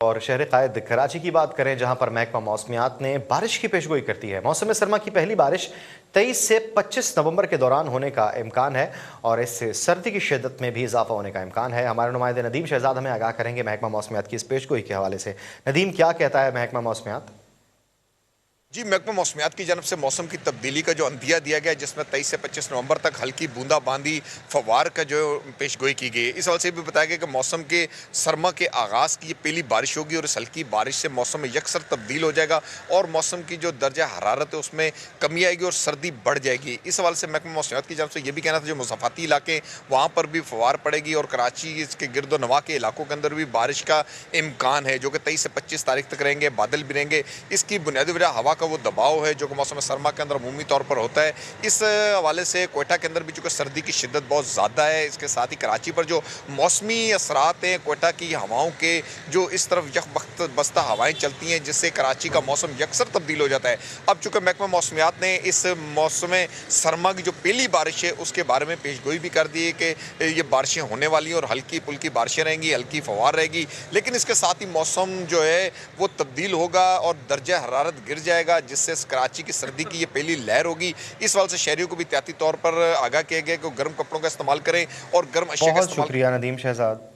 और शहर कायद कराची की बात करें, जहां पर महकमा मौसमियात ने बारिश की पेशगोई करती है। मौसम सरमा की पहली बारिश 23 से 25 नवंबर के दौरान होने का इम्कान है और इससे सर्दी की शिद्दत में भी इजाफा होने का इम्कान है। हमारे नुमाइंदे नदीम शहजाद हमें आगाह करेंगे महकमा मौसमियात की इस पेशगोई के हवाले से। नदीम, क्या कहता है महकमा मौसमियात? जी, महकमा मौसमियात की जानब से मौसम की तब्दीली का जो अंदिया दिया गया है, जिसमें 23 से 25 नवंबर तक हल्की बूंदाबांदी फवार का जो पेशगोई की गई है। इस हवाले से भी बताया गया कि मौसम के सरमा के आगाज़ की ये पहली बारिश होगी और इस हल्की बारिश से मौसम में यकसर तब्दील हो जाएगा और मौसम की जो दर्जा हरारत है उसमें कमी आएगी और सर्दी बढ़ जाएगी। इस हवाले से महकमा मौसमियात की जानब से ये भी कहना था, जो मुसाफाती इलाके वहाँ पर भी फवार पड़ेगी और कराची इसके गिरदो नवा के इलाकों के अंदर भी बारिश का इम्कान है, जो कि 23 से 25 तारीख तक रहेंगे। बादल भी रहेंगे। इसकी बुनियादी वजह हवा का वो दबाव है जो कि मौसम सरमा के अंदर अमूमी तौर पर होता है। इस हवाले से कोयटा के अंदर भी चूँकि सर्दी की शिद्दत बहुत ज़्यादा है, इसके साथ ही कराची पर जो मौसमी असरात हैं कोयटा की हवाओं के, जो इस तरफ यक वक्त बस्ता हवाएं चलती हैं, जिससे कराची का मौसम यकसर तब्दील हो जाता है। अब चूँकि महकमा मौसमियात ने इस मौसम सरमा की जो पहली बारिश है उसके बारे में पेशगोई भी कर दी है कि ये बारिशें होने वाली हैं और हल्की पुल्की बारिशें रहेंगी, हल्की फवार रहेगी। लेकिन इसके साथ ही मौसम जो है वो तब्दील होगा और दर्जा हरारत गिर जाएगा, जिससे कराची की सर्दी की ये पहली लहर होगी। इस वजह से शहरियों को भी एहतियाती तौर पर आगाह किया गया कि गर्म कपड़ों का इस्तेमाल करें और गर्म अशिया का बहुत इस्तेमाल। शुक्रिया नदीम शहजाद।